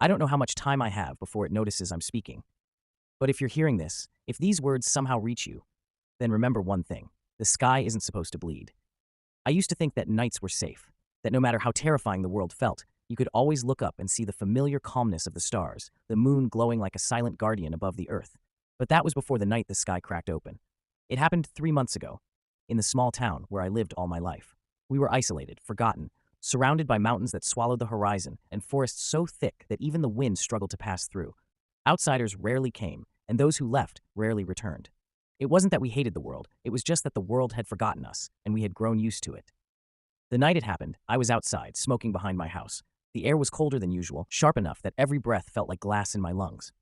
I don't know how much time I have before it notices I'm speaking. But if you're hearing this, if these words somehow reach you, then remember one thing. The sky isn't supposed to bleed. I used to think that nights were safe, that no matter how terrifying the world felt, you could always look up and see the familiar calmness of the stars, the moon glowing like a silent guardian above the earth. But that was before the night the sky cracked open. It happened 3 months ago, in the small town where I lived all my life. We were isolated, forgotten, surrounded by mountains that swallowed the horizon and forests so thick that even the wind struggled to pass through. Outsiders rarely came, and those who left rarely returned. It wasn't that we hated the world, it was just that the world had forgotten us, and we had grown used to it. The night it happened, I was outside, smoking behind my house. The air was colder than usual, sharp enough that every breath felt like glass in my lungs.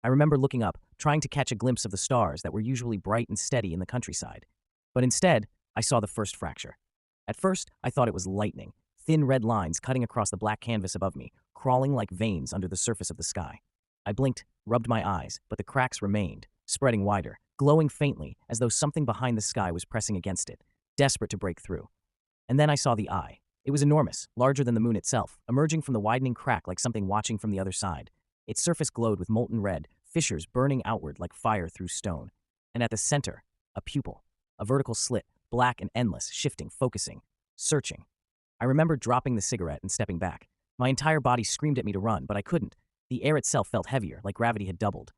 I remember looking up, trying to catch a glimpse of the stars that were usually bright and steady in the countryside. But instead, I saw the first fracture. At first, I thought it was lightning, thin red lines cutting across the black canvas above me, crawling like veins under the surface of the sky. I blinked, rubbed my eyes, but the cracks remained, spreading wider, glowing faintly as though something behind the sky was pressing against it, desperate to break through. And then I saw the eye. It was enormous, larger than the moon itself, emerging from the widening crack like something watching from the other side. Its surface glowed with molten red, fissures burning outward like fire through stone. And at the center, a pupil, a vertical slit, black and endless, shifting, focusing, searching. I remember dropping the cigarette and stepping back. My entire body screamed at me to run, but I couldn't. The air itself felt heavier, like gravity had doubled.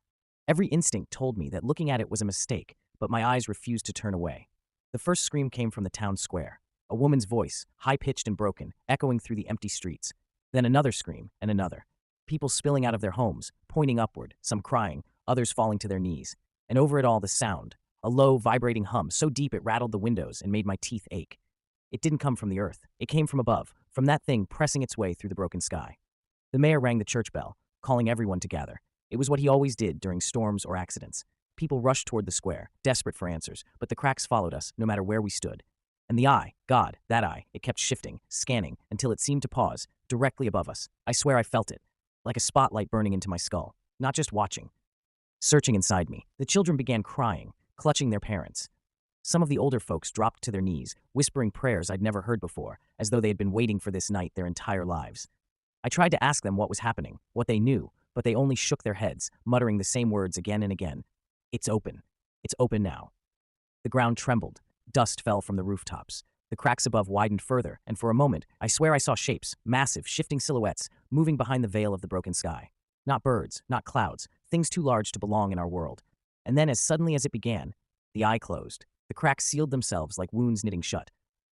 Every instinct told me that looking at it was a mistake, but my eyes refused to turn away. The first scream came from the town square. A woman's voice, high-pitched and broken, echoing through the empty streets. Then another scream, and another. People spilling out of their homes, pointing upward, some crying, others falling to their knees. And over it all the sound, a low, vibrating hum so deep it rattled the windows and made my teeth ache. It didn't come from the earth. It came from above, from that thing pressing its way through the broken sky. The mayor rang the church bell, calling everyone to gather. It was what he always did during storms or accidents. People rushed toward the square, desperate for answers, but the cracks followed us, no matter where we stood. And the eye, God, that eye, it kept shifting, scanning, until it seemed to pause, directly above us. I swear I felt it, like a spotlight burning into my skull, not just watching, searching inside me. The children began crying, clutching their parents. Some of the older folks dropped to their knees, whispering prayers I'd never heard before, as though they had been waiting for this night their entire lives. I tried to ask them what was happening, what they knew, but they only shook their heads, muttering the same words again and again. It's open. It's open now. The ground trembled. Dust fell from the rooftops. The cracks above widened further, and for a moment, I swear I saw shapes, massive, shifting silhouettes, moving behind the veil of the broken sky. Not birds, not clouds, things too large to belong in our world. And then, as suddenly as it began, the eye closed. The cracks sealed themselves like wounds knitting shut.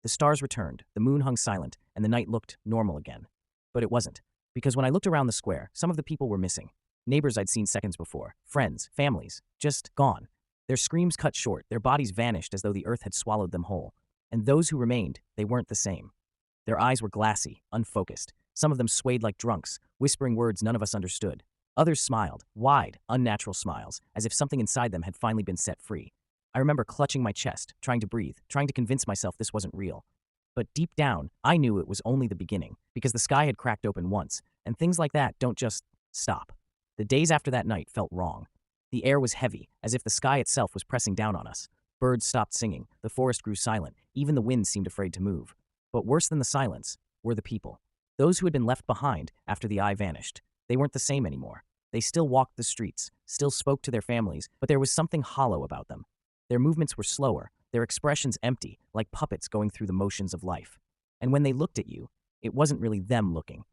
The stars returned, the moon hung silent, and the night looked normal again. But it wasn't, because when I looked around the square, some of the people were missing. Neighbors I'd seen seconds before, friends, families, just gone. Their screams cut short, their bodies vanished as though the earth had swallowed them whole. And those who remained, they weren't the same. Their eyes were glassy, unfocused. Some of them swayed like drunks, whispering words none of us understood. Others smiled, wide, unnatural smiles, as if something inside them had finally been set free. I remember clutching my chest, trying to breathe, trying to convince myself this wasn't real. But deep down, I knew it was only the beginning, because the sky had cracked open once, and things like that don't just stop. The days after that night felt wrong. The air was heavy, as if the sky itself was pressing down on us. Birds stopped singing, the forest grew silent, even the wind seemed afraid to move. But worse than the silence were the people. Those who had been left behind after the eye vanished. They weren't the same anymore. They still walked the streets, still spoke to their families, but there was something hollow about them. Their movements were slower, their expressions empty, like puppets going through the motions of life. And when they looked at you, it wasn't really them looking.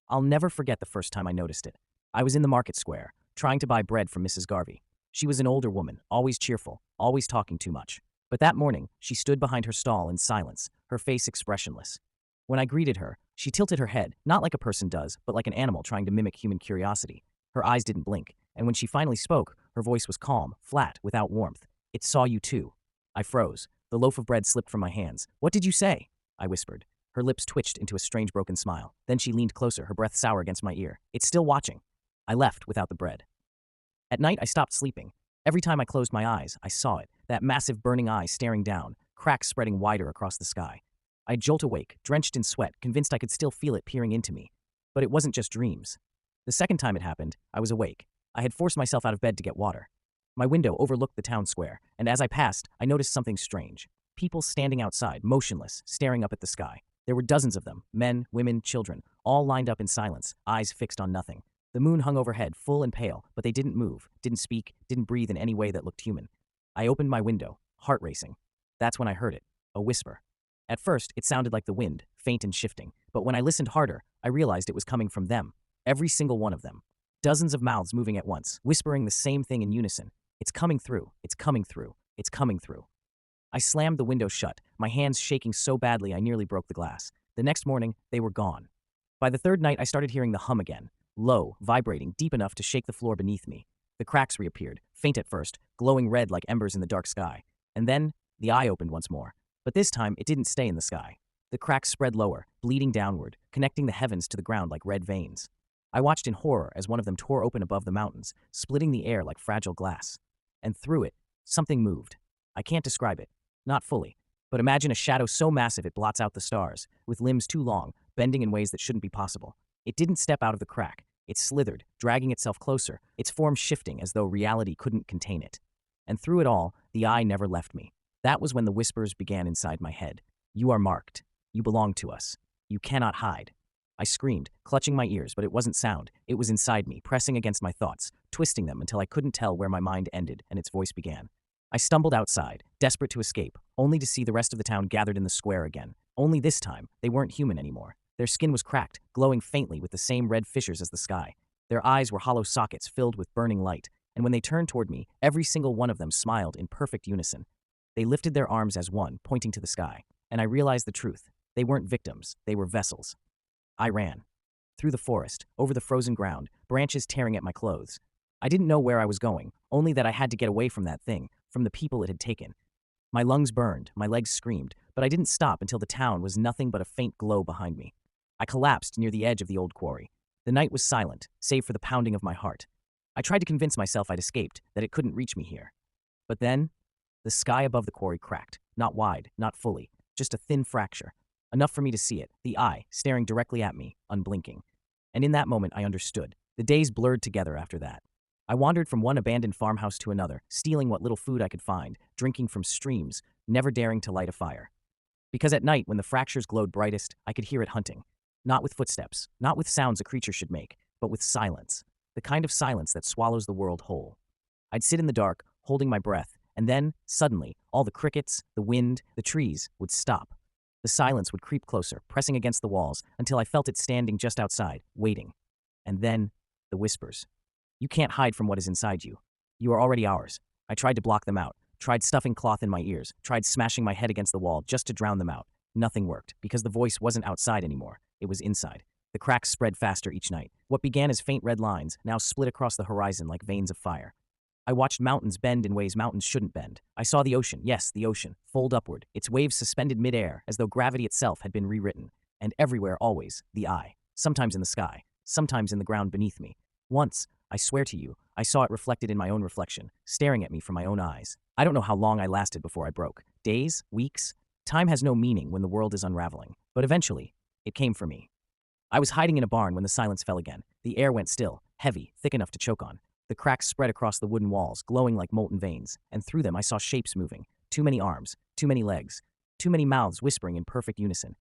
I'll never forget the first time I noticed it. I was in the market square, trying to buy bread from Mrs. Garvey. She was an older woman, always cheerful, always talking too much. But that morning, she stood behind her stall in silence, her face expressionless. When I greeted her, she tilted her head, not like a person does, but like an animal trying to mimic human curiosity. Her eyes didn't blink, and when she finally spoke, her voice was calm, flat, without warmth. "It saw you too." I froze. The loaf of bread slipped from my hands. "What did you say?" I whispered. Her lips twitched into a strange broken smile. Then she leaned closer, her breath sour against my ear. "It's still watching." I left without the bread. At night, I stopped sleeping. Every time I closed my eyes, I saw it, that massive burning eye staring down, cracks spreading wider across the sky. I'd jolt awake, drenched in sweat, convinced I could still feel it peering into me. But it wasn't just dreams. The second time it happened, I was awake. I had forced myself out of bed to get water. My window overlooked the town square, and as I passed, I noticed something strange. People standing outside, motionless, staring up at the sky. There were dozens of them, men, women, children, all lined up in silence, eyes fixed on nothing. The moon hung overhead, full and pale, but they didn't move, didn't speak, didn't breathe in any way that looked human. I opened my window, heart racing. That's when I heard it, a whisper. At first, it sounded like the wind, faint and shifting, but when I listened harder, I realized it was coming from them, every single one of them. Dozens of mouths moving at once, whispering the same thing in unison. It's coming through, it's coming through, it's coming through. I slammed the window shut, my hands shaking so badly I nearly broke the glass. The next morning, they were gone. By the third night, I started hearing the hum again, low, vibrating, deep enough to shake the floor beneath me. The cracks reappeared, faint at first, glowing red like embers in the dark sky. And then, the eye opened once more. But this time, it didn't stay in the sky. The cracks spread lower, bleeding downward, connecting the heavens to the ground like red veins. I watched in horror as one of them tore open above the mountains, splitting the air like fragile glass. And through it, something moved. I can't describe it. Not fully. But imagine a shadow so massive it blots out the stars, with limbs too long, bending in ways that shouldn't be possible. It didn't step out of the crack. It slithered, dragging itself closer, its form shifting as though reality couldn't contain it. And through it all, the eye never left me. That was when the whispers began inside my head. You are marked. You belong to us. You cannot hide. I screamed, clutching my ears, but it wasn't sound. It was inside me, pressing against my thoughts, twisting them until I couldn't tell where my mind ended and its voice began. I stumbled outside, desperate to escape, only to see the rest of the town gathered in the square again. Only this time, they weren't human anymore. Their skin was cracked, glowing faintly with the same red fissures as the sky. Their eyes were hollow sockets filled with burning light, and when they turned toward me, every single one of them smiled in perfect unison. They lifted their arms as one, pointing to the sky, and I realized the truth. They weren't victims, they were vessels. I ran. Through the forest, over the frozen ground, branches tearing at my clothes. I didn't know where I was going, only that I had to get away from that thing, from the people it had taken. My lungs burned, my legs screamed, but I didn't stop until the town was nothing but a faint glow behind me. I collapsed near the edge of the old quarry. The night was silent, save for the pounding of my heart. I tried to convince myself I'd escaped, that it couldn't reach me here. But then, the sky above the quarry cracked, not wide, not fully, just a thin fracture. Enough for me to see it, the eye staring directly at me, unblinking. And in that moment, I understood. The days blurred together after that. I wandered from one abandoned farmhouse to another, stealing what little food I could find, drinking from streams, never daring to light a fire. Because at night, when the fractures glowed brightest, I could hear it hunting. Not with footsteps, not with sounds a creature should make, but with silence. The kind of silence that swallows the world whole. I'd sit in the dark, holding my breath, and then, suddenly, all the crickets, the wind, the trees would stop. The silence would creep closer, pressing against the walls, until I felt it standing just outside, waiting. And then, the whispers. You can't hide from what is inside you. You are already ours. I tried to block them out, tried stuffing cloth in my ears, tried smashing my head against the wall just to drown them out. Nothing worked, because the voice wasn't outside anymore. It was inside. The cracks spread faster each night. What began as faint red lines now split across the horizon like veins of fire. I watched mountains bend in ways mountains shouldn't bend. I saw the ocean, yes, the ocean, fold upward, its waves suspended midair as though gravity itself had been rewritten. And everywhere, always, the eye. Sometimes in the sky, sometimes in the ground beneath me. Once, I swear to you, I saw it reflected in my own reflection, staring at me from my own eyes. I don't know how long I lasted before I broke. Days? Weeks? Time has no meaning when the world is unraveling. But eventually, it came for me. I was hiding in a barn when the silence fell again. The air went still, heavy, thick enough to choke on. The cracks spread across the wooden walls, glowing like molten veins, and through them I saw shapes moving. Too many arms, too many legs, too many mouths whispering in perfect unison.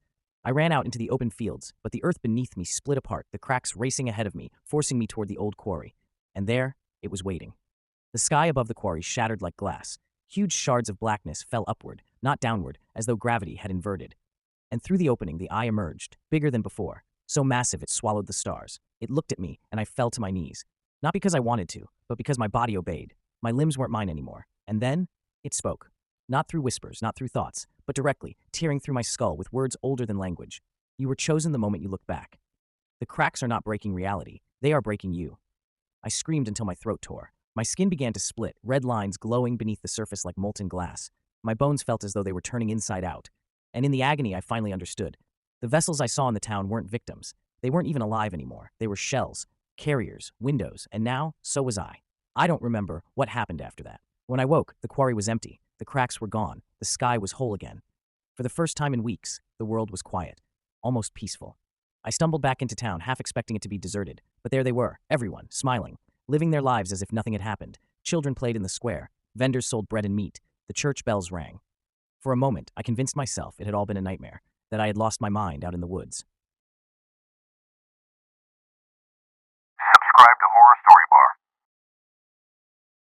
I ran out into the open fields, but the earth beneath me split apart, the cracks racing ahead of me, forcing me toward the old quarry. And there, it was waiting. The sky above the quarry shattered like glass. Huge shards of blackness fell upward, not downward, as though gravity had inverted. And through the opening, the eye emerged, bigger than before, so massive it swallowed the stars. It looked at me, and I fell to my knees. Not because I wanted to, but because my body obeyed. My limbs weren't mine anymore. And then, it spoke. Not through whispers, not through thoughts, but directly, tearing through my skull with words older than language. You were chosen the moment you look back. The cracks are not breaking reality. They are breaking you. I screamed until my throat tore. My skin began to split, red lines glowing beneath the surface like molten glass. My bones felt as though they were turning inside out. And in the agony, I finally understood. The vessels I saw in the town weren't victims. They weren't even alive anymore. They were shells, carriers, windows, and now, so was I. I don't remember what happened after that. When I woke, the quarry was empty. The cracks were gone. The sky was whole again. For the first time in weeks, the world was quiet, almost peaceful. I stumbled back into town, half expecting it to be deserted. But there they were, everyone, smiling, living their lives as if nothing had happened. Children played in the square. Vendors sold bread and meat. The church bells rang. For a moment, I convinced myself it had all been a nightmare, that I had lost my mind out in the woods. Subscribe Horror Story Bar.